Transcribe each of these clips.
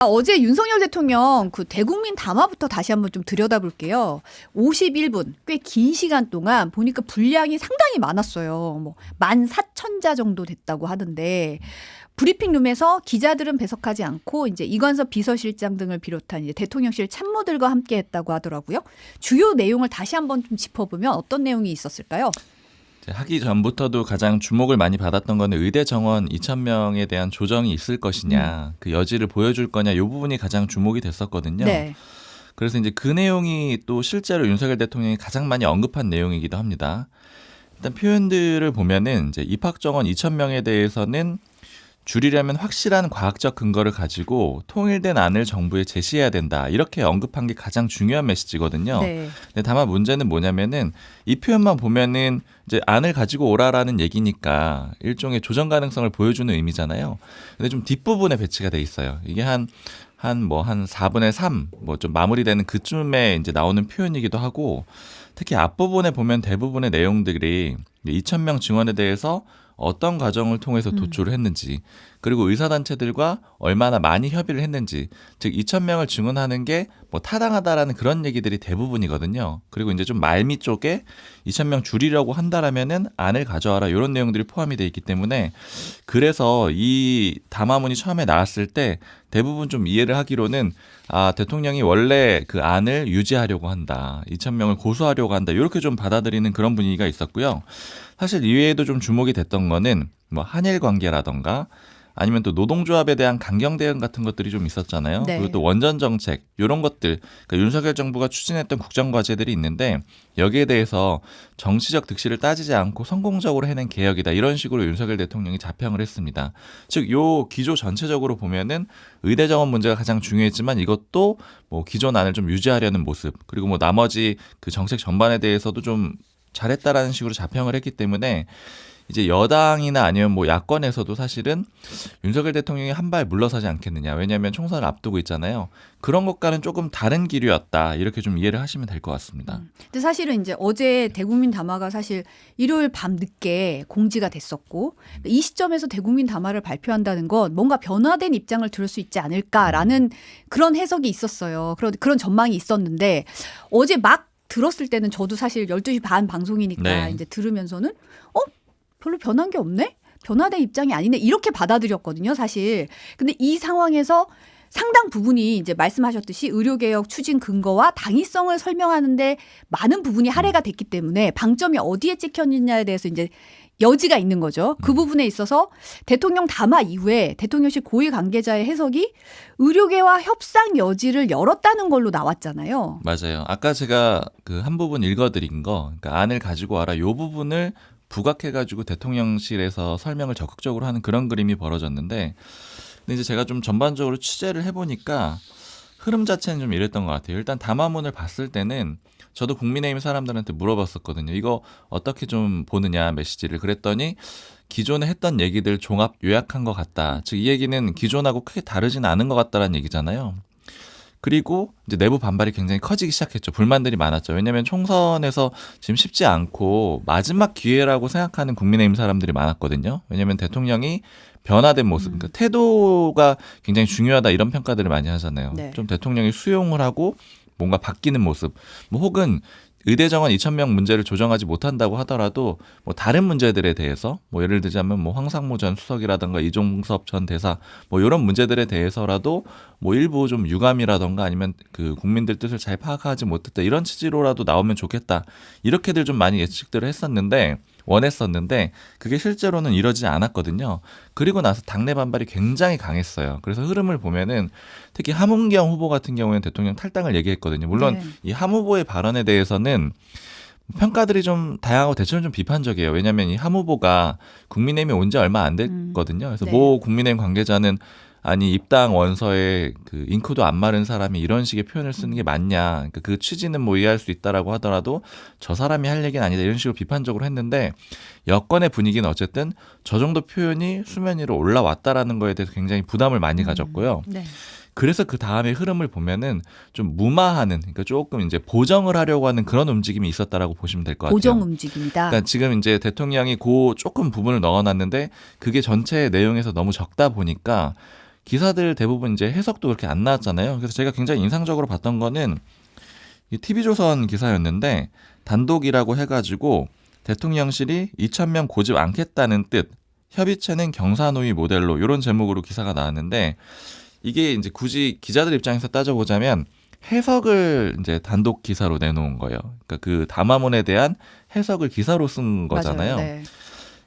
어제 윤석열 대통령 그 대국민 담화부터 다시 한번 좀 들여다볼게요. 51분, 꽤 긴 시간 동안 보니까 분량이 상당히 많았어요. 뭐 14,000자 정도 됐다고 하던데 브리핑룸에서 기자들은 배석하지 않고 이제 이관섭 비서실장 등을 비롯한 이제 대통령실 참모들과 함께했다고 하더라고요. 주요 내용을 다시 한번 좀 짚어보면 어떤 내용이 있었을까요? 하기 전부터도 가장 주목을 많이 받았던 거는 의대 정원 2,000명에 대한 조정이 있을 것이냐, 그 여지를 보여줄 거냐, 이 부분이 가장 주목이 됐었거든요. 네. 그래서 이제 그 내용이 또 실제로 윤석열 대통령이 가장 많이 언급한 내용이기도 합니다. 일단 표현들을 보면은 이제 입학 정원 2,000명에 대해서는 줄이려면 확실한 과학적 근거를 가지고 통일된 안을 정부에 제시해야 된다. 이렇게 언급한 게 가장 중요한 메시지거든요. 네. 근데 다만 문제는 뭐냐면은 이 표현만 보면은 이제 안을 가지고 오라라는 얘기니까 일종의 조정 가능성을 보여주는 의미잖아요. 근데 좀 뒷부분에 배치가 돼 있어요. 이게 한 4분의 3, 뭐 좀 마무리되는 그쯤에 이제 나오는 표현이기도 하고, 특히 앞부분에 보면 대부분의 내용들이 2,000명 증원에 대해서 어떤 과정을 통해서 도출을 했는지, 그리고 의사단체들과 얼마나 많이 협의를 했는지, 즉 2,000명을 증원하는 게 뭐 타당하다라는 그런 얘기들이 대부분이거든요. 그리고 이제 좀 말미 쪽에 2,000명 줄이려고 한다라면은 안을 가져와라, 이런 내용들이 포함이 돼 있기 때문에, 그래서 이 담화문이 처음에 나왔을 때 대부분 좀 이해를 하기로는 대통령이 원래 그 안을 유지하려고 한다, 2,000명을 고수하려고 한다, 이렇게 좀 받아들이는 그런 분위기가 있었고요. 사실 이외에도 좀 주목이 됐던 거는 뭐 한일 관계라던가 아니면 또 노동조합에 대한 강경 대응 같은 것들이 좀 있었잖아요. 네. 그리고 또 원전 정책, 이런 것들, 그러니까 윤석열 정부가 추진했던 국정과제들이 있는데 여기에 대해서 정치적 득실을 따지지 않고 성공적으로 해낸 개혁이다, 이런 식으로 윤석열 대통령이 자평을 했습니다. 즉 요 기조 전체적으로 보면은 의대 정원 문제가 가장 중요했지만 이것도 뭐 기존 안을 좀 유지하려는 모습, 그리고 뭐 나머지 그 정책 전반에 대해서도 좀 잘했다라는 식으로 자평을 했기 때문에 이제 여당이나 아니면 뭐 야권에서도 사실은 윤석열 대통령이 한 발 물러서지 않겠느냐, 왜냐하면 총선을 앞두고 있잖아요. 그런 것과는 조금 다른 기류였다, 이렇게 좀 이해를 하시면 될 것 같습니다. 근데 사실은 이제 어제 대국민 담화가 사실 일요일 밤 늦게 공지가 됐었고, 이 시점에서 대국민 담화를 발표한다는 건 뭔가 변화된 입장을 들을 수 있지 않을까라는 그런 해석이 있었어요. 그런 전망이 있었는데 어제 막 들었을 때는 저도 사실 12시 반 방송이니까 네. 이제 들으면서는 별로 변한 게 없네? 변화된 입장이 아니네? 이렇게 받아들였거든요, 사실. 근데 이 상황에서 상당 부분이 이제 말씀하셨듯이 의료개혁 추진 근거와 당위성을 설명하는데 많은 부분이 할애가 됐기 때문에 방점이 어디에 찍혔느냐에 대해서 이제 여지가 있는 거죠. 그 부분에 있어서 대통령 담화 이후에 대통령실 고위 관계자의 해석이 의료계와 협상 여지를 열었다는 걸로 나왔잖아요. 맞아요. 아까 제가 그 한 부분 읽어드린 거, 그러니까 안을 가지고 와라, 요 부분을 부각해가지고 대통령실에서 설명을 적극적으로 하는 그런 그림이 벌어졌는데, 근데 이제 제가 좀 전반적으로 취재를 해보니까 흐름 자체는 좀 이랬던 것 같아요. 일단 담화문을 봤을 때는 저도 국민의힘 사람들한테 물어봤었거든요. 이거 어떻게 좀 보느냐, 메시지를. 그랬더니 기존에 했던 얘기들 종합 요약한 것 같다. 즉 이 얘기는 기존하고 크게 다르진 않은 것 같다라는 얘기잖아요. 그리고 이제 내부 반발이 굉장히 커지기 시작했죠. 불만들이 많았죠. 왜냐하면 총선에서 지금 쉽지 않고 마지막 기회라고 생각하는 국민의힘 사람들이 많았거든요. 왜냐하면 대통령이 변화된 모습, 그러니까 태도가 굉장히 중요하다, 이런 평가들을 많이 하잖아요. 네. 좀 대통령이 수용을 하고 뭔가 바뀌는 모습, 뭐 혹은 의대 정원 2,000명 문제를 조정하지 못한다고 하더라도 뭐 다른 문제들에 대해서, 뭐 예를 들자면 뭐 황상무 전 수석이라든가 이종섭 전 대사, 뭐 이런 문제들에 대해서라도 뭐 일부 좀 유감이라든가 아니면 그 국민들 뜻을 잘 파악하지 못했다, 이런 취지로라도 나오면 좋겠다, 이렇게들 좀 많이 예측들을 원했었는데 그게 실제로는 이러지 않았거든요. 그리고 나서 당내 반발이 굉장히 강했어요. 그래서 흐름을 보면은 특히 함은경 후보 같은 경우에는 대통령 탈당을 얘기했거든요. 물론 네. 이 함 후보의 발언에 대해서는 평가들이 좀 다양하고 대체로 좀 비판적이에요. 왜냐하면 이 함 후보가 국민의힘에 온 지 얼마 안 됐거든요. 그래서 네. 모 국민의힘 관계자는 아니 입당 원서에 그 잉크도 안 마른 사람이 이런 식의 표현을 쓰는 게 맞냐, 그러니까 그 취지는 뭐 이해할 수 있다라고 하더라도 저 사람이 할 얘기는 아니다, 이런 식으로 비판적으로 했는데, 여권의 분위기는 어쨌든 저 정도 표현이 수면 위로 올라왔다라는 거에 대해서 굉장히 부담을 많이 가졌고요. 네. 그래서 그 다음에 흐름을 보면은 좀 무마하는, 그러니까 조금 이제 보정을 하려고 하는 그런 움직임이 있었다라고 보시면 될 것 같아요. 보정 움직임이다. 그러니까 지금 이제 대통령이 그 조금 부분을 넣어놨는데 그게 전체 내용에서 너무 적다 보니까 기사들 대부분 이제 해석도 그렇게 안 나왔잖아요. 그래서 제가 굉장히 인상적으로 봤던 거는 이 TV조선 기사였는데 단독이라고 해가지고 대통령실이 2,000명 고집 않겠다는 뜻, 협의체는 경사노위 모델로 이런 제목으로 기사가 나왔는데 이게 이제 굳이 기자들 입장에서 따져보자면 해석을 이제 단독 기사로 내놓은 거예요. 그러니까 그 담화문에 대한 해석을 기사로 쓴 거잖아요. 맞아요. 네.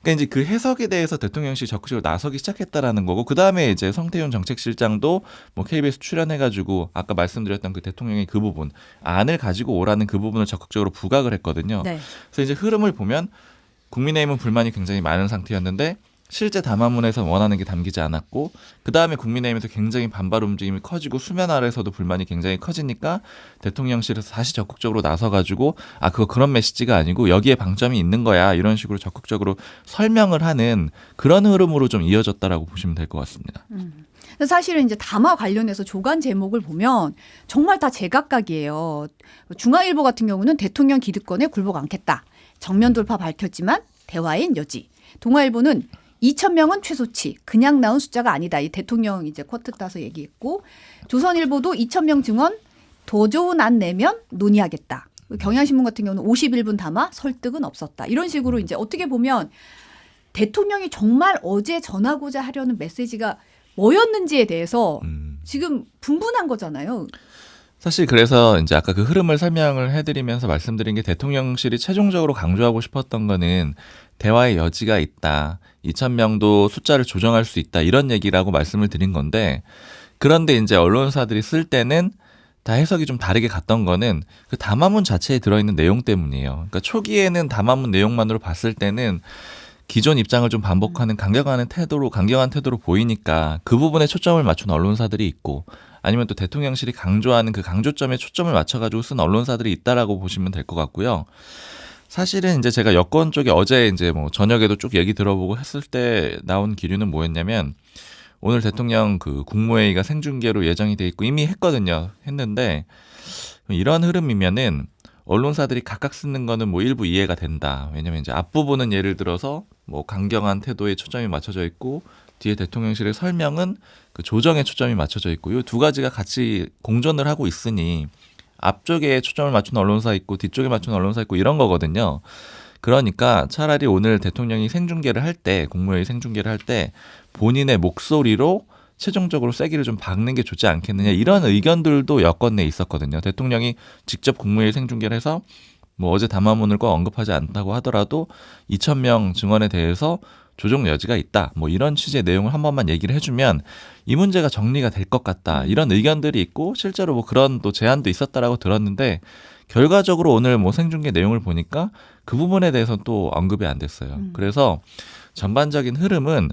그러니까 이제 그 해석에 대해서 대통령실이 적극적으로 나서기 시작했다라는 거고 그 다음에 이제 성태윤 정책실장도 뭐 KBS 출연해가지고 아까 말씀드렸던 그 대통령의 그 부분 안을 가지고 오라는 그 부분을 적극적으로 부각을 했거든요. 네. 그래서 이제 흐름을 보면 국민의힘은 불만이 굉장히 많은 상태였는데 실제 담화문에서 원하는 게 담기지 않았고 그 다음에 국민의힘에서 굉장히 반발 움직임이 커지고 수면 아래에서도 불만이 굉장히 커지니까 대통령실에서 다시 적극적으로 나서가지고 아 그거 그런 메시지가 아니고 여기에 방점이 있는 거야 이런 식으로 적극적으로 설명을 하는 그런 흐름으로 좀 이어졌다라고 보시면 될 것 같습니다. 사실은 이제 담화 관련해서 조간 제목을 보면 정말 다 제각각이에요. 중앙일보 같은 경우는 대통령 기득권에 굴복 않겠다. 정면 돌파 밝혔지만 대화엔 여지. 동아일보는 2,000명은 최소치. 그냥 나온 숫자가 아니다. 이 대통령 이제 쿼트 따서 얘기했고 조선일보도 2,000명 증언 더 좋은 안 내면 논의하겠다. 경향신문 같은 경우는 51분 담화 설득은 없었다. 이런 식으로 이제 어떻게 보면 대통령이 정말 어제 전하고자 하려는 메시지가 뭐였는지에 대해서 지금 분분한 거잖아요. 사실 그래서 이제 아까 그 흐름을 설명을 해드리면서 말씀드린 게 대통령실이 최종적으로 강조하고 싶었던 거는 대화의 여지가 있다. 2,000명도 숫자를 조정할 수 있다. 이런 얘기라고 말씀을 드린 건데 그런데 이제 언론사들이 쓸 때는 다 해석이 좀 다르게 갔던 거는 그 담화문 자체에 들어있는 내용 때문이에요. 그러니까 초기에는 담화문 내용만으로 봤을 때는 기존 입장을 좀 반복하는 강경한 태도로 보이니까 그 부분에 초점을 맞춘 언론사들이 있고 아니면 또 대통령실이 강조하는 그 강조점에 초점을 맞춰가지고 쓴 언론사들이 있다라고 보시면 될 것 같고요. 사실은 이제 제가 여권 쪽에 어제 이제 뭐 저녁에도 쭉 얘기 들어보고 했을 때 나온 기류는 뭐였냐면 오늘 대통령 그 국무회의가 생중계로 예정이 돼 있고 이미 했는데 이런 흐름이면은 언론사들이 각각 쓰는 거는 뭐 일부 이해가 된다. 왜냐면 이제 앞부분은 예를 들어서 뭐 강경한 태도에 초점이 맞춰져 있고 뒤에 대통령실의 설명은 그 조정에 초점이 맞춰져 있고 이 두 가지가 같이 공존을 하고 있으니 앞쪽에 초점을 맞춘 언론사 있고 뒤쪽에 맞춘 언론사 있고 이런 거거든요. 그러니까 차라리 오늘 대통령이 생중계를 할 때 국무회의 생중계를 할 때 본인의 목소리로 최종적으로 세기를 좀 박는 게 좋지 않겠느냐 이런 의견들도 여권 내에 있었거든요. 대통령이 직접 국무회의 생중계를 해서 뭐 어제 담화문을 꼭 언급하지 않다고 하더라도 2,000명 증언에 대해서 조정 여지가 있다. 뭐 이런 취지의 내용을 한 번만 얘기를 해주면 이 문제가 정리가 될 것 같다. 이런 의견들이 있고 실제로 뭐 그런 또 제안도 있었다라고 들었는데 결과적으로 오늘 뭐 생중계 내용을 보니까 그 부분에 대해서는 또 언급이 안 됐어요. 그래서 전반적인 흐름은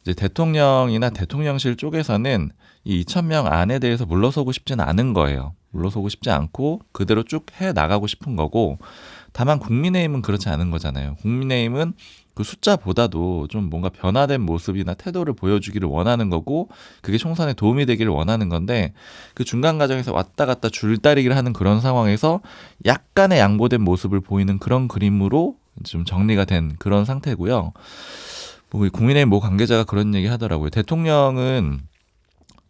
이제 대통령이나 대통령실 쪽에서는 이 2,000명 안에 대해서 물러서고 싶지는 않은 거예요. 물러서고 싶지 않고 그대로 쭉 해 나가고 싶은 거고 다만 국민의힘은 그렇지 않은 거잖아요. 국민의힘은 그 숫자보다도 좀 뭔가 변화된 모습이나 태도를 보여주기를 원하는 거고 그게 총선에 도움이 되기를 원하는 건데 그 중간 과정에서 왔다 갔다 줄다리기를 하는 그런 상황에서 약간의 양보된 모습을 보이는 그런 그림으로 좀 정리가 된 그런 상태고요. 뭐 국민의힘 모 관계자가 그런 얘기 하더라고요. 대통령은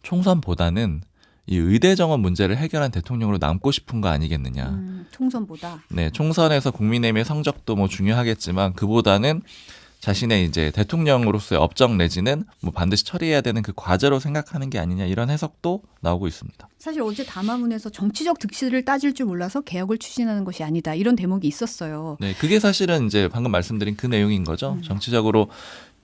총선보다는 이 의대 정원 문제를 해결한 대통령으로 남고 싶은 거 아니겠느냐. 총선보다. 네, 총선에서 국민의힘의 성적도 뭐 중요하겠지만 그보다는 자신의 이제 대통령으로서의 업적 내지는 뭐 반드시 처리해야 되는 그 과제로 생각하는 게 아니냐 이런 해석도 나오고 있습니다. 사실 어제 담화문에서 정치적 득실을 따질 줄 몰라서 개혁을 추진하는 것이 아니다. 이런 대목이 있었어요. 네, 그게 사실은 이제 방금 말씀드린 그 내용인 거죠. 정치적으로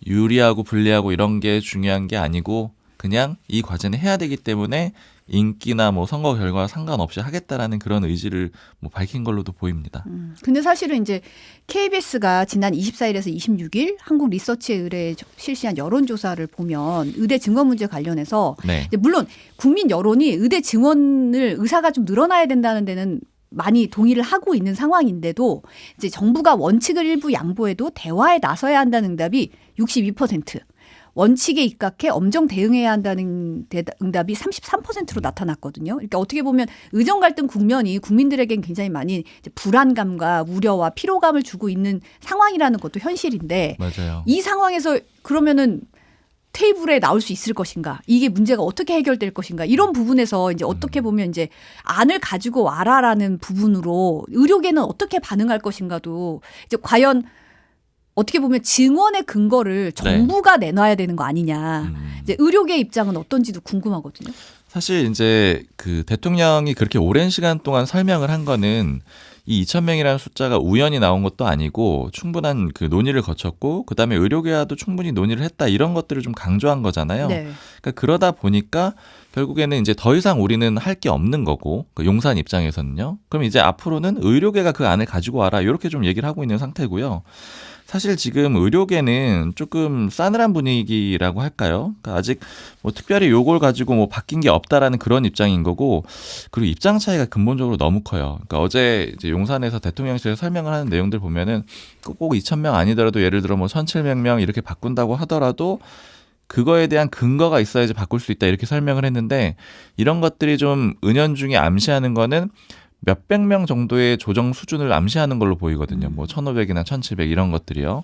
유리하고 불리하고 이런 게 중요한 게 아니고 그냥 이 과제는 해야 되기 때문에 인기나 뭐 선거 결과와 상관없이 하겠다라는 그런 의지를 뭐 밝힌 걸로도 보입니다. 근데 사실은 이제 KBS가 지난 24일에서 26일 한국 리서치에 의뢰 실시한 여론조사를 보면 의대 증원 문제 관련해서 네. 이제 물론 국민 여론이 의대 증원을 의사가 좀 늘어나야 된다는 데는 많이 동의를 하고 있는 상황인데도 이제 정부가 원칙을 일부 양보해도 대화에 나서야 한다는 응답이 62%. 원칙에 입각해 엄정 대응해야 한다는 응답이 33%로 나타났거든요. 그러니까 어떻게 보면 의정 갈등 국면이 국민들에겐 굉장히 많이 이제 불안감과 우려와 피로감을 주고 있는 상황이라는 것도 현실인데 맞아요. 이 상황에서 그러면은 테이블에 나올 수 있을 것인가? 이게 문제가 어떻게 해결될 것인가? 이런 부분에서 이제 어떻게 보면 이제 안을 가지고 와라라는 부분으로 의료계는 어떻게 반응할 것인가도 이제 과연 어떻게 보면 증언의 근거를 정부가 내놔야 되는 거 아니냐. 이제 의료계 입장은 어떤지도 궁금하거든요. 사실 이제 그 대통령이 그렇게 오랜 시간 동안 설명을 한 거는 이 2,000명이라는 숫자가 우연히 나온 것도 아니고 충분한 그 논의를 거쳤고 그다음에 의료계와도 충분히 논의를 했다 이런 것들을 좀 강조한 거잖아요. 네. 그러니까 그러다 보니까 결국에는 이제 더 이상 우리는 할 게 없는 거고 그 용산 입장에서는요. 그럼 이제 앞으로는 의료계가 그 안을 가지고 와라 이렇게 좀 얘기를 하고 있는 상태고요. 사실 지금 의료계는 조금 싸늘한 분위기라고 할까요? 그러니까 아직 뭐 특별히 요걸 가지고 뭐 바뀐 게 없다라는 그런 입장인 거고, 그리고 입장 차이가 근본적으로 너무 커요. 그러니까 어제 이제 용산에서 대통령실에서 설명을 하는 내용들 보면은 꼭 2,000명 아니더라도 예를 들어 뭐 1,700명 이렇게 바꾼다고 하더라도 그거에 대한 근거가 있어야지 바꿀 수 있다 이렇게 설명을 했는데, 이런 것들이 좀 은연중에 암시하는 거는 몇백 명 정도의 조정 수준을 암시하는 걸로 보이거든요. 뭐 1,500이나 1,700 이런 것들이요.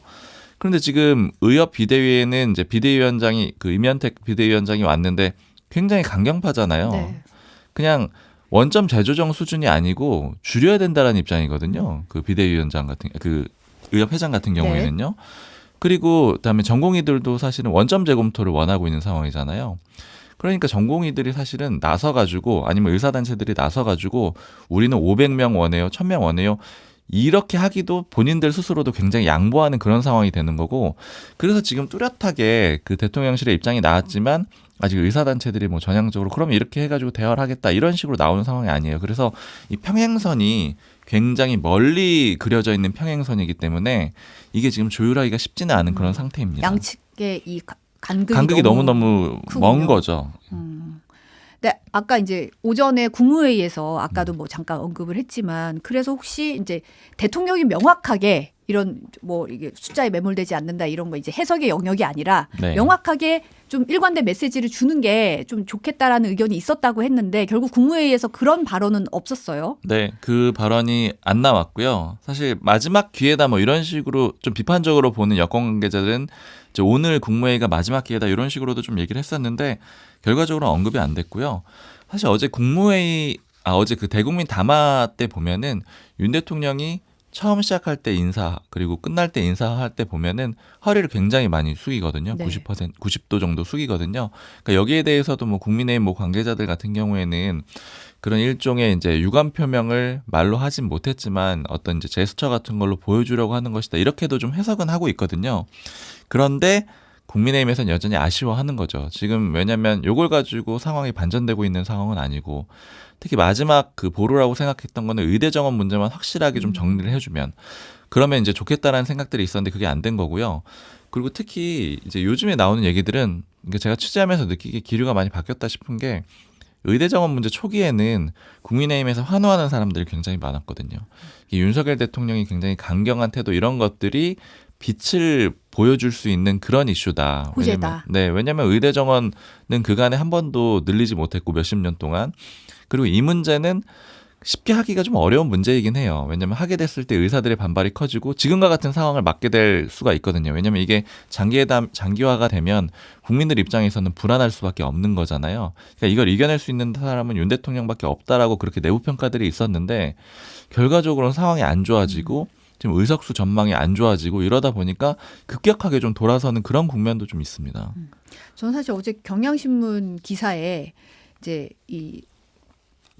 그런데 지금 의협 비대위에는 이제 비대위원장이 그 임현택 비대위원장이 왔는데 굉장히 강경파잖아요. 네. 그냥 원점 재조정 수준이 아니고 줄여야 된다라는 입장이거든요. 그 비대위원장 같은 그 의협 회장 같은 경우에는요. 그리고 그다음에 전공의들도 사실은 원점 재검토를 원하고 있는 상황이잖아요. 그러니까 전공의들이 사실은 나서가지고 아니면 의사단체들이 나서가지고 우리는 500명 원해요, 1,000명 원해요. 이렇게 하기도 본인들 스스로도 굉장히 양보하는 그런 상황이 되는 거고, 그래서 지금 뚜렷하게 그 대통령실의 입장이 나왔지만 아직 의사단체들이 뭐 전향적으로 그럼 이렇게 해가지고 대화를 하겠다 이런 식으로 나오는 상황이 아니에요. 그래서 이 평행선이 굉장히 멀리 그려져 있는 평행선이기 때문에 이게 지금 조율하기가 쉽지는 않은 그런 상태입니다. 양측의 이 간극이 너무너무 먼 거죠. 네, 아까 이제 오전에 국무회의에서 아까도 뭐 잠깐 언급을 했지만, 그래서 혹시 이제 대통령이 명확하게 이런 뭐 이게 숫자에 매몰되지 않는다 이런 거 이제 해석의 영역이 아니라 네. 명확하게 좀 일관된 메시지를 주는 게 좀 좋겠다라는 의견이 있었다고 했는데 결국 국무회의에서 그런 발언은 없었어요. 네, 그 발언이 안 나왔고요. 사실 마지막 기회다 뭐 이런 식으로 좀 비판적으로 보는 여권 관계자들은 이제 오늘 국무회의가 마지막 기회다 이런 식으로도 좀 얘기를 했었는데 결과적으로 언급이 안 됐고요. 사실 어제 어제 그 대국민 담화 때 보면은 윤 대통령이 처음 시작할 때 인사 그리고 끝날 때 인사할 때 보면은 허리를 굉장히 많이 숙이거든요. 네. 90도 정도 숙이거든요. 그러니까 여기에 대해서도 뭐 국민의힘 뭐 관계자들 같은 경우에는 그런 일종의 이제 유감 표명을 말로 하진 못했지만 어떤 이제 제스처 같은 걸로 보여주려고 하는 것이다. 이렇게도 좀 해석은 하고 있거든요. 그런데 국민의힘에서는 여전히 아쉬워하는 거죠. 지금 왜냐하면 이걸 가지고 상황이 반전되고 있는 상황은 아니고, 특히 마지막 그 보루라고 생각했던 거는 의대 정원 문제만 확실하게 좀 정리를 해주면 그러면 이제 좋겠다라는 생각들이 있었는데 그게 안 된 거고요. 그리고 특히 이제 요즘에 나오는 얘기들은 제가 취재하면서 느끼기에 기류가 많이 바뀌었다 싶은 게, 의대 정원 문제 초기에는 국민의힘에서 환호하는 사람들이 굉장히 많았거든요. 윤석열 대통령이 굉장히 강경한 태도 이런 것들이 빛을 보여줄 수 있는 그런 이슈다. 호재다. 왜냐면 의대 정원은 그간에 한 번도 늘리지 못했고 몇십 년 동안. 그리고 이 문제는 쉽게 하기가 좀 어려운 문제이긴 해요. 왜냐면 하게 됐을 때 의사들의 반발이 커지고 지금과 같은 상황을 맞게 될 수가 있거든요. 왜냐면 이게 장기화가 되면 국민들 입장에서는 불안할 수밖에 없는 거잖아요. 그러니까 이걸 이겨낼 수 있는 사람은 윤 대통령밖에 없다라고 그렇게 내부 평가들이 있었는데 결과적으로는 상황이 안 좋아지고 지금 의석수 전망이 안 좋아지고 이러다 보니까 급격하게 좀 돌아서는 그런 국면도 좀 있습니다. 저는 사실 어제 경향신문 기사에 이제 이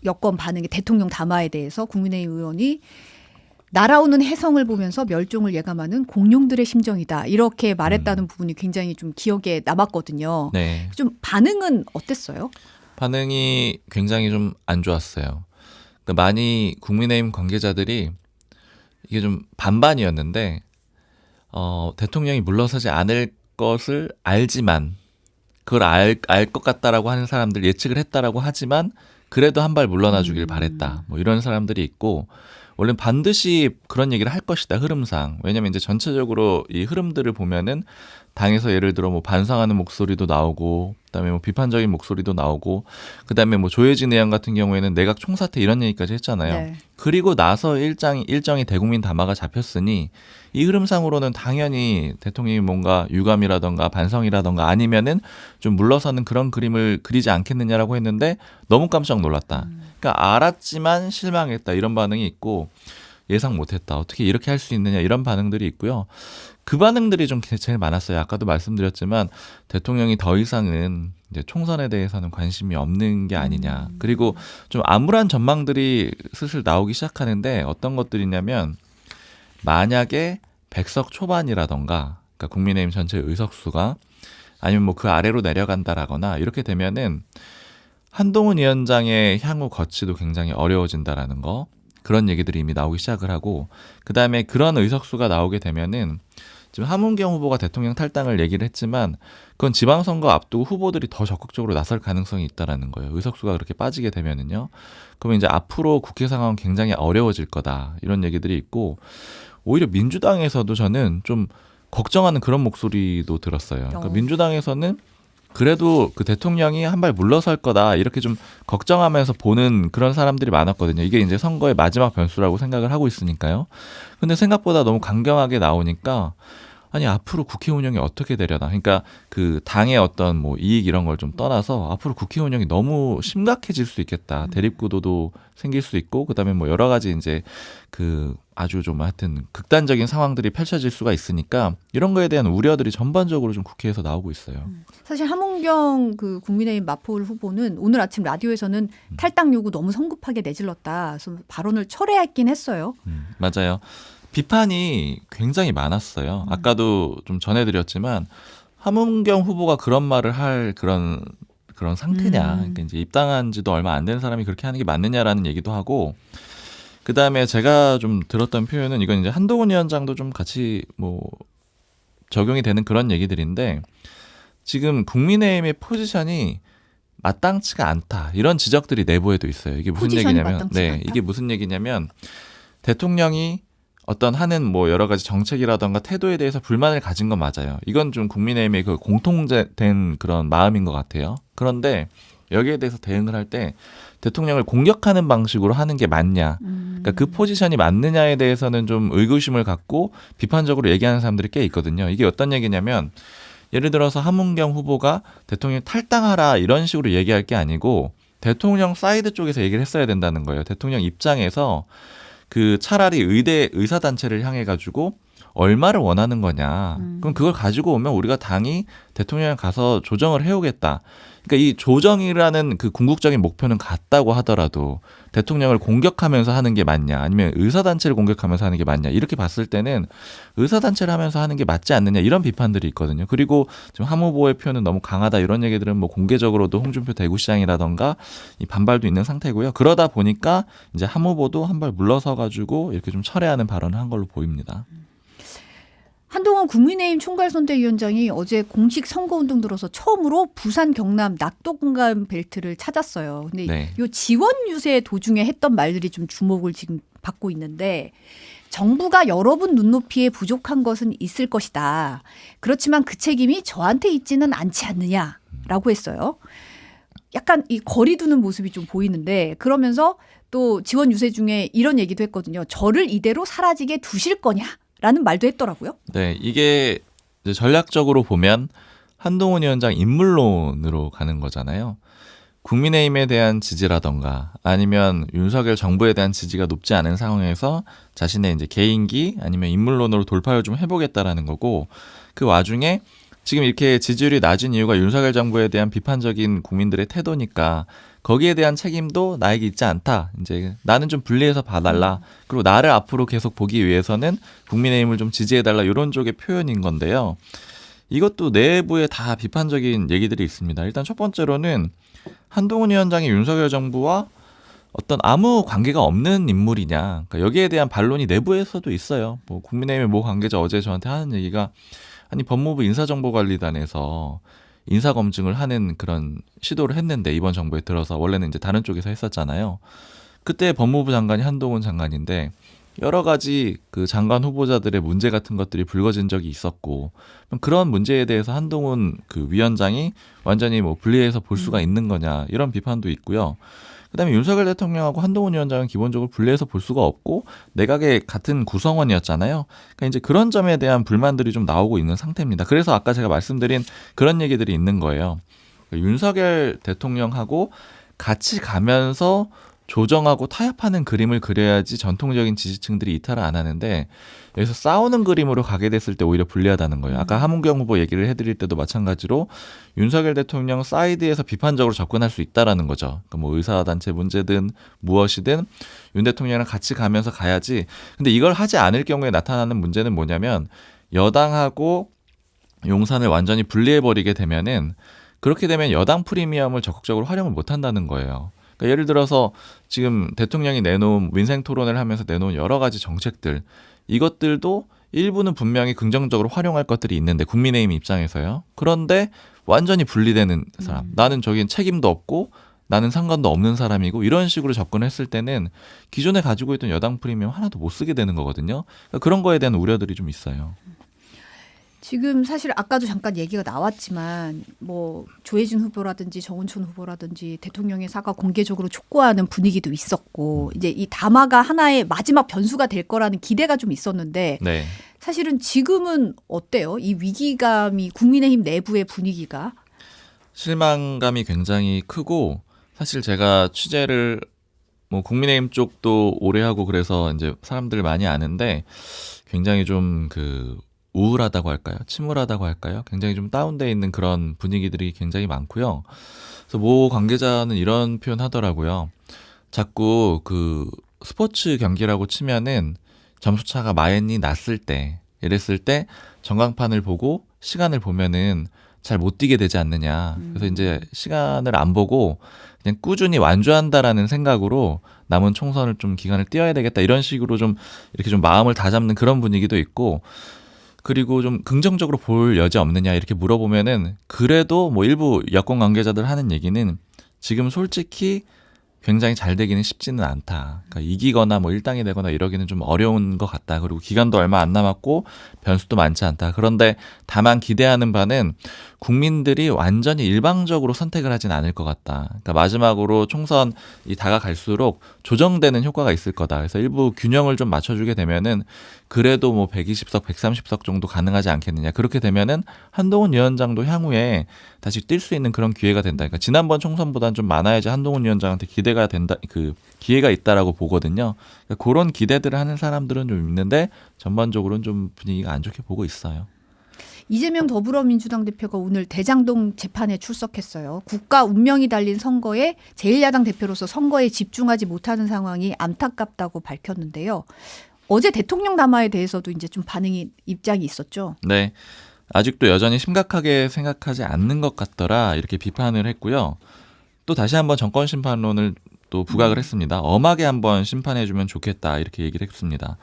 여권 반응이 대통령 담화에 대해서 국민의힘 의원이 날아오는 혜성을 보면서 멸종을 예감하는 공룡들의 심정이다 이렇게 말했다는 부분이 굉장히 좀 기억에 남았거든요. 네. 좀 반응은 어땠어요? 반응이 굉장히 좀 안 좋았어요. 그러니까 많이 국민의힘 관계자들이 이게 좀 반반이었는데 대통령이 물러서지 않을 것을 알지만 그걸 알 것 같다라고 하는 사람들, 예측을 했다라고 하지만 그래도 한 발 물러나 주길 바랬다. 뭐 이런 사람들이 있고, 원래 반드시 그런 얘기를 할 것이다, 흐름상. 왜냐면 이제 전체적으로 이 흐름들을 보면은 당에서 예를 들어 뭐 반성하는 목소리도 나오고 그다음에 뭐 비판적인 목소리도 나오고, 그다음에 뭐 조혜진 의원 같은 경우에는 내각 총사퇴 이런 얘기까지 했잖아요. 네. 그리고 나서 일정이 대국민 담화가 잡혔으니 이 흐름상으로는 당연히 대통령이 뭔가 유감이라던가 반성이라던가 아니면은 좀 물러서는 그런 그림을 그리지 않겠느냐라고 했는데 너무 깜짝 놀랐다. 그러니까 알았지만 실망했다 이런 반응이 있고, 예상 못했다. 어떻게 이렇게 할 수 있느냐 이런 반응들이 있고요. 그 반응들이 좀 제일 많았어요. 아까도 말씀드렸지만 대통령이 더 이상은 이제 총선에 대해서는 관심이 없는 게 아니냐. 그리고 좀 암울한 전망들이 슬슬 나오기 시작하는데 어떤 것들이냐면, 만약에 100석 초반이라던가, 그러니까 국민의힘 전체 의석수가 아니면 뭐 그 아래로 내려간다라거나 이렇게 되면은 한동훈 위원장의 향후 거치도 굉장히 어려워진다라는 거, 그런 얘기들이 이미 나오기 시작을 하고, 그 다음에 그런 의석수가 나오게 되면은 지금 함은경 후보가 대통령 탈당을 얘기를 했지만 그건 지방선거 앞두고 후보들이 더 적극적으로 나설 가능성이 있다라는 거예요. 의석수가 그렇게 빠지게 되면은요. 그러면 이제 앞으로 국회 상황은 굉장히 어려워질 거다 이런 얘기들이 있고, 오히려 민주당에서도 저는 좀 걱정하는 그런 목소리도 들었어요. 그러니까 민주당에서는 그래도 그 대통령이 한 발 물러설 거다 이렇게 좀 걱정하면서 보는 그런 사람들이 많았거든요. 이게 이제 선거의 마지막 변수라고 생각을 하고 있으니까요. 근데 생각보다 너무 강경하게 나오니까, 아니 앞으로 국회 운영이 어떻게 되려나. 그러니까 그 당의 어떤 뭐 이익 이런 걸 좀 떠나서 앞으로 국회 운영이 너무 심각해질 수 있겠다. 대립구도도 생길 수 있고, 그다음에 뭐 여러 가지 이제 그 아주 좀 하여튼 극단적인 상황들이 펼쳐질 수가 있으니까 이런 거에 대한 우려들이 전반적으로 좀 국회에서 나오고 있어요. 사실 함은경 그 국민의힘 마포울 후보는 오늘 아침 라디오에서는 탈당 요구 너무 성급하게 내질렀다. 그래서 발언을 철회했긴 했어요. 맞아요. 비판이 굉장히 많았어요. 아까도 좀 전해드렸지만 함은경 후보가 그런 말을 할 그런 상태냐. 그러니까 이제 입당한 지도 얼마 안 된 사람이 그렇게 하는 게 맞느냐라는 얘기도 하고, 그 다음에 제가 좀 들었던 표현은, 이건 이제 한동훈 위원장도 좀 같이 뭐 적용이 되는 그런 얘기들인데, 지금 국민의힘의 포지션이 마땅치가 않다 이런 지적들이 내부에도 있어요. 이게 무슨 얘기냐면, 이게 무슨 얘기냐면 대통령이 어떤 하는 뭐 여러 가지 정책이라던가 태도에 대해서 불만을 가진 건 맞아요. 이건 좀 국민의힘의 그 공통된 그런 마음인 것 같아요. 그런데 여기에 대해서 대응을 할 때 대통령을 공격하는 방식으로 하는 게 맞냐, 그러니까 그 포지션이 맞느냐에 대해서는 좀 의구심을 갖고 비판적으로 얘기하는 사람들이 꽤 있거든요. 이게 어떤 얘기냐면, 예를 들어서 함은경 후보가 대통령 탈당하라 이런 식으로 얘기할 게 아니고 대통령 사이드 쪽에서 얘기를 했어야 된다는 거예요. 대통령 입장에서 그 차라리 의사단체를 향해 가지고 얼마를 원하는 거냐. 그럼 그걸 가지고 오면 우리가 당이 대통령에 가서 조정을 해오겠다. 그러니까 이 조정이라는 그 궁극적인 목표는 같다고 하더라도 대통령을 공격하면서 하는 게 맞냐, 아니면 의사단체를 공격하면서 하는 게 맞냐, 이렇게 봤을 때는 의사단체를 하면서 하는 게 맞지 않느냐 이런 비판들이 있거든요. 그리고 지금 함 후보의 표현은 너무 강하다 이런 얘기들은 뭐 공개적으로도 홍준표 대구시장이라던가 이 반발도 있는 상태고요. 그러다 보니까 이제 함 후보도 한 발 물러서 가지고 이렇게 좀 철회하는 발언을 한 걸로 보입니다. 한동훈 국민의힘 총괄선대위원장이 어제 공식 선거운동 들어서 처음으로 부산 경남 낙동강 벨트를 찾았어요. 근데 이 지원 유세 도중에 했던 말들이 좀 주목을 지금 받고 있는데, 정부가 여러분 눈높이에 부족한 것은 있을 것이다. 그렇지만 그 책임이 저한테 있지는 않지 않느냐라고 했어요. 약간 이 거리 두는 모습이 좀 보이는데, 그러면서 또 지원 유세 중에 이런 얘기도 했거든요. 저를 이대로 사라지게 두실 거냐? 라는 말도 했더라고요. 네, 이게 이제 전략적으로 보면 한동훈 위원장 인물론으로 가는 거잖아요. 국민의힘에 대한 지지라던가 아니면 윤석열 정부에 대한 지지가 높지 않은 상황에서 자신의 이제 개인기 아니면 인물론으로 돌파를 좀 해보겠다라는 거고, 그 와중에 지금 이렇게 지지율이 낮은 이유가 윤석열 정부에 대한 비판적인 국민들의 태도니까 거기에 대한 책임도 나에게 있지 않다. 이제 나는 좀 분리해서 봐달라. 그리고 나를 앞으로 계속 보기 위해서는 국민의힘을 좀 지지해달라. 이런 쪽의 표현인 건데요. 이것도 내부에 다 비판적인 얘기들이 있습니다. 일단 첫 번째로는 한동훈 위원장이 윤석열 정부와 어떤 아무 관계가 없는 인물이냐. 그러니까 여기에 대한 반론이 내부에서도 있어요. 뭐 국민의힘의 모 관계자 어제 저한테 하는 얘기가, 아니 법무부 인사정보관리단에서 인사검증을 하는 그런 시도를 했는데 이번 정부에 들어서, 원래는 이제 다른 쪽에서 했었잖아요. 그때 법무부 장관이 한동훈 장관인데 여러 가지 그 장관 후보자들의 문제 같은 것들이 불거진 적이 있었고 그런 문제에 대해서 한동훈 그 위원장이 완전히 뭐 분리해서 볼 수가 있는 거냐 이런 비판도 있고요. 그다음에 윤석열 대통령하고 한동훈 위원장은 기본적으로 분리해서 볼 수가 없고 내각의 같은 구성원이었잖아요. 그러니까 이제 그런 점에 대한 불만들이 좀 나오고 있는 상태입니다. 그래서 아까 제가 말씀드린 그런 얘기들이 있는 거예요. 그러니까 윤석열 대통령하고 같이 가면서 조정하고 타협하는 그림을 그려야지 전통적인 지지층들이 이탈을 안 하는데 여기서 싸우는 그림으로 가게 됐을 때 오히려 불리하다는 거예요. 아까 함은경 후보 얘기를 해드릴 때도 마찬가지로 윤석열 대통령 사이드에서 비판적으로 접근할 수 있다라는 거죠. 그러니까 뭐 의사단체 문제든 무엇이든 윤 대통령이랑 같이 가면서 가야지. 근데 이걸 하지 않을 경우에 나타나는 문제는 뭐냐면 여당하고 용산을 완전히 분리해버리게 되면은 그렇게 되면 여당 프리미엄을 적극적으로 활용을 못 한다는 거예요. 그러니까 예를 들어서 지금 대통령이 내놓은 민생 토론을 하면서 내놓은 여러 가지 정책들 이것들도 일부는 분명히 긍정적으로 활용할 것들이 있는데 국민의힘 입장에서요. 그런데 완전히 분리되는 사람. 나는 저긴 책임도 없고 나는 상관도 없는 사람이고 이런 식으로 접근했을 때는 기존에 가지고 있던 여당 프리미엄 하나도 못 쓰게 되는 거거든요. 그러니까 그런 거에 대한 우려들이 좀 있어요. 지금 사실 아까도 잠깐 얘기가 나왔지만 뭐 조혜진 후보라든지 정운천 후보라든지 대통령의 사과 공개적으로 촉구하는 분위기도 있었고 이제 이 담화가 하나의 마지막 변수가 될 거라는 기대가 좀 있었는데 네. 사실은 지금은 어때요? 이 위기감이 국민의힘 내부의 분위기가 실망감이 굉장히 크고 사실 제가 취재를 뭐 국민의힘 쪽도 오래 하고 그래서 이제 사람들 많이 아는데 굉장히 좀 그 우울하다고 할까요? 침울하다고 할까요? 굉장히 좀 다운돼 있는 그런 분위기들이 굉장히 많고요. 그래서 모 관계자는 이런 표현 하더라고요. 자꾸 그 스포츠 경기라고 치면은 점수차가 많이 났을 때, 이랬을 때 전광판을 보고 시간을 보면은 잘 못 뛰게 되지 않느냐. 그래서 이제 시간을 안 보고 그냥 꾸준히 완주한다라는 생각으로 남은 총선을 좀 기간을 뛰어야 되겠다. 이런 식으로 좀 이렇게 좀 마음을 다잡는 그런 분위기도 있고 그리고 좀 긍정적으로 볼 여지 없느냐 이렇게 물어보면은 그래도 뭐 일부 여권 관계자들 하는 얘기는 지금 솔직히 굉장히 잘 되기는 쉽지는 않다. 그러니까 이기거나 뭐 일당이 되거나 이러기는 좀 어려운 것 같다. 그리고 기간도 얼마 안 남았고 변수도 많지 않다. 그런데 다만 기대하는 바는 국민들이 완전히 일방적으로 선택을 하진 않을 것 같다. 그러니까 마지막으로 총선이 다가갈수록 조정되는 효과가 있을 거다. 그래서 일부 균형을 좀 맞춰주게 되면은 그래도 뭐 120석, 130석 정도 가능하지 않겠느냐. 그렇게 되면은 한동훈 위원장도 향후에 다시 뛸 수 있는 그런 기회가 된다. 그러니까 지난번 총선보다는 좀 많아야지 한동훈 위원장한테 기대가 된다, 그 기회가 있다라고 보거든요. 그러니까 그런 기대들을 하는 사람들은 좀 있는데 전반적으로는 좀 분위기가 안 좋게 보고 있어요. 이재명 더불어민주당 대표가 오늘 대장동 재판에 출석했어요. 국가 운명이 달린 선거에 제1야당 대표로서 선거에 집중하지 못하는 상황이 안타깝다고 밝혔는데요. 어제 대통령 담화에 대해서도 이제 좀 입장이 있었죠. 네. 아직도 여전히 심각하게 생각하지 않는 것 같더라 이렇게 비판을 했고요. 또 다시 한번 정권 심판론을 또 부각을 했습니다. 엄하게 한번 심판해주면 좋겠다 이렇게 얘기를 했습니다.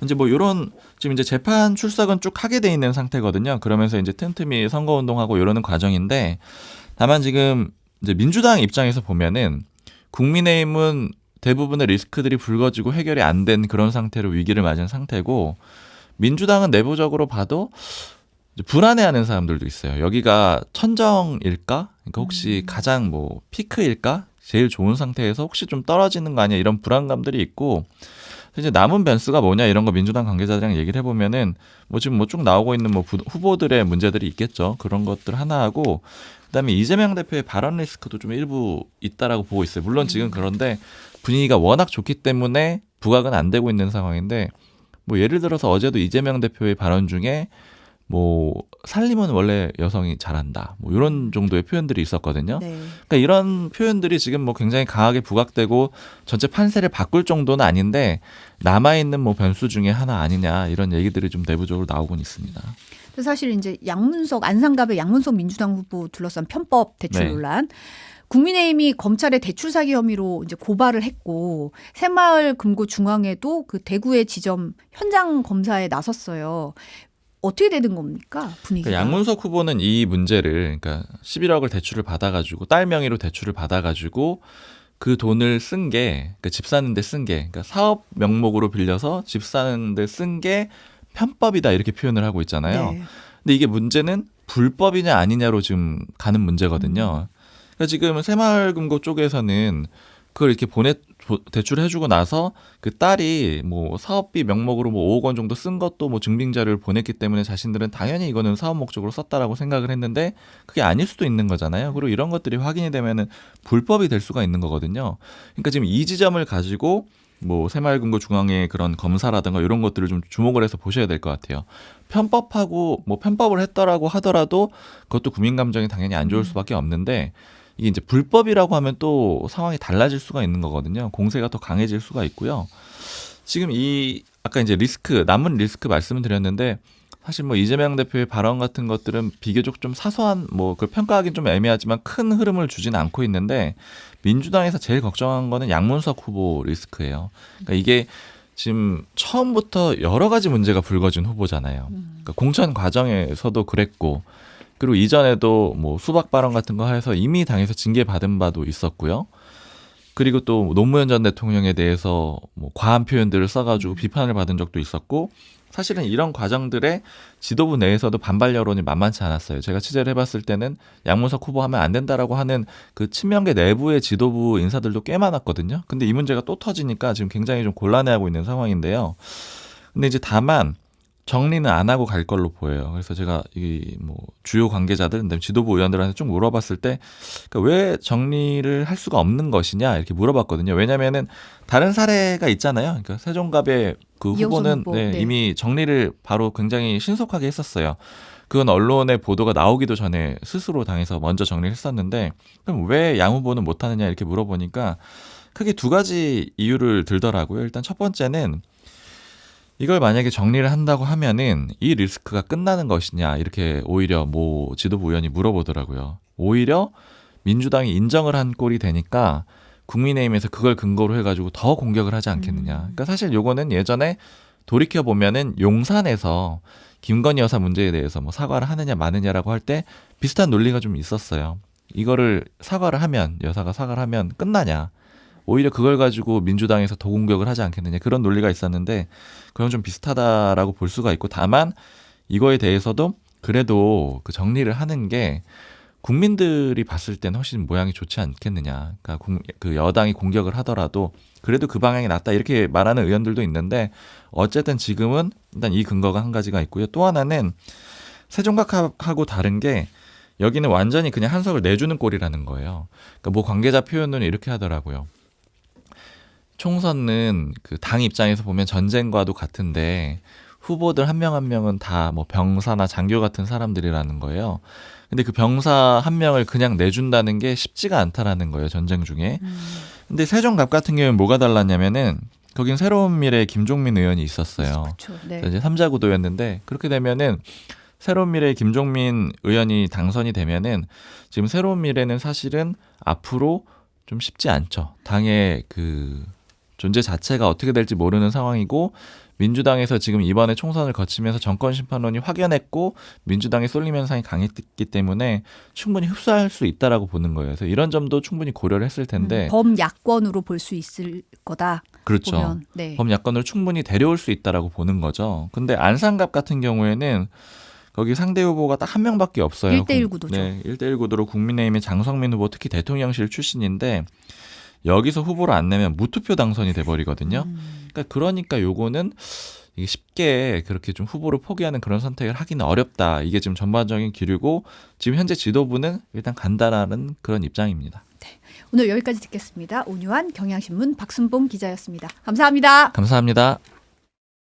이제 뭐 이런 지금 이제 재판 출석은 쭉 하게 돼 있는 상태거든요. 그러면서 이제 틈틈이 선거운동하고 이러는 과정인데 다만 지금 이제 민주당 입장에서 보면은 국민의힘은 대부분의 리스크들이 불거지고 해결이 안 된 그런 상태로 위기를 맞은 상태고 민주당은 내부적으로 봐도 불안해하는 사람들도 있어요. 여기가 천정일까? 그러니까 혹시 가장 뭐 피크일까? 제일 좋은 상태에서 혹시 좀 떨어지는 거 아니야? 이런 불안감들이 있고 이제 남은 변수가 뭐냐 이런 거 민주당 관계자들이랑 얘기를 해보면은 뭐 지금 뭐 쭉 나오고 있는 뭐 후보들의 문제들이 있겠죠. 그런 것들 하나 하고 그다음에 이재명 대표의 발언 리스크도 좀 일부 있다라고 보고 있어요. 물론 지금 그런데 분위기가 워낙 좋기 때문에 부각은 안 되고 있는 상황인데 뭐 예를 들어서 어제도 이재명 대표의 발언 중에 뭐 살림은 원래 여성이 잘한다. 뭐 이런 정도의 표현들이 있었거든요. 네. 그러니까 이런 표현들이 지금 뭐 굉장히 강하게 부각되고 전체 판세를 바꿀 정도는 아닌데 남아 있는 뭐 변수 중에 하나 아니냐 이런 얘기들이 좀 내부적으로 나오곤 있습니다. 사실 이제 안상갑의 양문석 민주당 후보 둘러싼 편법 대출 네. 논란. 국민의힘이 검찰의 대출 사기 혐의로 이제 고발을 했고 새마을 금고 중앙에도 그 대구의 지점 현장 검사에 나섰어요. 어떻게 되는 겁니까? 분위기가. 그러니까 양문석 후보는 이 문제를 그러니까 11억을 대출을 받아가지고 딸 명의로 대출을 받아가지고 그 돈을 쓴 게, 그러니까 집 사는데 쓴 게, 그러니까 사업 명목으로 빌려서 집 사는데 쓴 게 편법이다 이렇게 표현을 하고 있잖아요. 네. 근데 이게 문제는 불법이냐 아니냐로 지금 가는 문제거든요. 그러니까 지금 새마을금고 쪽에서는 그걸 이렇게 대출해주고 나서 그 딸이 뭐 사업비 명목으로 뭐 5억 원 정도 쓴 것도 뭐 증빙 자료를 보냈기 때문에 자신들은 당연히 이거는 사업 목적으로 썼다라고 생각을 했는데 그게 아닐 수도 있는 거잖아요. 그리고 이런 것들이 확인이 되면은 불법이 될 수가 있는 거거든요. 그러니까 지금 이 지점을 가지고 뭐 새마을금고 중앙의 그런 검사라든가 이런 것들을 좀 주목을 해서 보셔야 될 것 같아요. 편법하고 뭐 편법을 했더라고 하더라도 그것도 국민 감정이 당연히 안 좋을 수밖에 없는데 이게 이제 불법이라고 하면 또 상황이 달라질 수가 있는 거거든요. 공세가 더 강해질 수가 있고요. 지금 이 아까 이제 남은 리스크 말씀을 드렸는데 사실 뭐 이재명 대표의 발언 같은 것들은 비교적 좀 사소한 뭐 그걸 평가하기는 좀 애매하지만 큰 흐름을 주지는 않고 있는데 민주당에서 제일 걱정한 거는 양문석 후보 리스크예요. 그러니까 이게 지금 처음부터 여러 가지 문제가 불거진 후보잖아요. 그러니까 공천 과정에서도 그랬고 그리고 이전에도 뭐 수박 발언 같은 거 해서 이미 당에서 징계받은 바도 있었고요. 그리고 또 노무현 전 대통령에 대해서 뭐 과한 표현들을 써가지고 비판을 받은 적도 있었고 사실은 이런 과정들의 지도부 내에서도 반발 여론이 만만치 않았어요. 제가 취재를 해봤을 때는 양문석 후보 하면 안 된다라고 하는 그 친명계 내부의 지도부 인사들도 꽤 많았거든요. 근데 이 문제가 또 터지니까 지금 굉장히 좀 곤란해하고 있는 상황인데요. 근데 이제 다만 정리는 안 하고 갈 걸로 보여요. 그래서 제가 이 뭐 주요 관계자들, 그다음에 지도부 의원들한테 쭉 물어봤을 때, 그러니까 왜 정리를 할 수가 없는 것이냐 이렇게 물어봤거든요. 왜냐하면은 다른 사례가 있잖아요. 그러니까 세종갑의 그 후보는 후보. 네, 네. 이미 정리를 바로 굉장히 신속하게 했었어요. 그건 언론의 보도가 나오기도 전에 스스로 당에서 먼저 정리를 했었는데, 그럼 왜 양 후보는 못하느냐 이렇게 물어보니까 크게 두 가지 이유를 들더라고요. 일단 첫 번째는 이걸 만약에 정리를 한다고 하면은 이 리스크가 끝나는 것이냐 이렇게 오히려 모 지도부 의원이 물어보더라고요. 오히려 민주당이 인정을 한 꼴이 되니까 국민의힘에서 그걸 근거로 해가지고 더 공격을 하지 않겠느냐. 그러니까 사실 요거는 예전에 돌이켜 보면은 용산에서 김건희 여사 문제에 대해서 뭐 사과를 하느냐 마느냐라고 할 때 비슷한 논리가 좀 있었어요. 이거를 사과를 하면 여사가 사과를 하면 끝나냐. 오히려 그걸 가지고 민주당에서 더 공격을 하지 않겠느냐 그런 논리가 있었는데 그건 좀 비슷하다라고 볼 수가 있고 다만 이거에 대해서도 그래도 그 정리를 하는 게 국민들이 봤을 때는 훨씬 모양이 좋지 않겠느냐. 그러니까 그 여당이 공격을 하더라도 그래도 그 방향이 낫다 이렇게 말하는 의원들도 있는데 어쨌든 지금은 일단 이 근거가 한 가지가 있고요. 또 하나는 세종각하고 다른 게 여기는 완전히 그냥 한석을 내주는 꼴이라는 거예요. 그러니까 뭐 관계자 표현은 이렇게 하더라고요. 총선은 그 당 입장에서 보면 전쟁과도 같은데 후보들 한 명 한 명은 다 뭐 병사나 장교 같은 사람들이라는 거예요. 근데 그 병사 한 명을 그냥 내준다는 게 쉽지가 않다라는 거예요. 전쟁 중에. 근데 세종갑 같은 경우는 뭐가 달랐냐면은 거긴 새로운 미래의 김종민 의원이 있었어요. 그렇죠. 네. 이제 3자 구도였는데 그렇게 되면은 새로운 미래의 김종민 의원이 당선이 되면은 지금 새로운 미래는 사실은 앞으로 좀 쉽지 않죠. 당의 그 존재 자체가 어떻게 될지 모르는 상황이고 민주당에서 지금 이번에 총선을 거치면서 정권 심판론이 확연했고 민주당의 쏠림 현상이 강했기 때문에 충분히 흡수할 수 있다라고 보는 거예요. 그래서 이런 점도 충분히 고려를 했을 텐데 범야권으로 볼 수 있을 거다. 그렇죠. 보면. 네. 범야권을 충분히 데려올 수 있다라고 보는 거죠. 근데 안산갑 같은 경우에는 거기 상대 후보가 딱 한 명밖에 없어요. 1대1 구도죠. 네, 1대1 구도로 국민의힘의 장성민 후보 특히 대통령실 출신인데 여기서 후보를 안 내면 무투표 당선이 돼버리거든요. 그러니까 요거는 이게 쉽게 그렇게 좀 후보를 포기하는 그런 선택을 하기는 어렵다. 이게 지금 전반적인 기류고 지금 현재 지도부는 일단 간다라는 그런 입장입니다. 오늘 여기까지 듣겠습니다. 온유한 경향신문 박순봉 기자였습니다. 감사합니다. 감사합니다.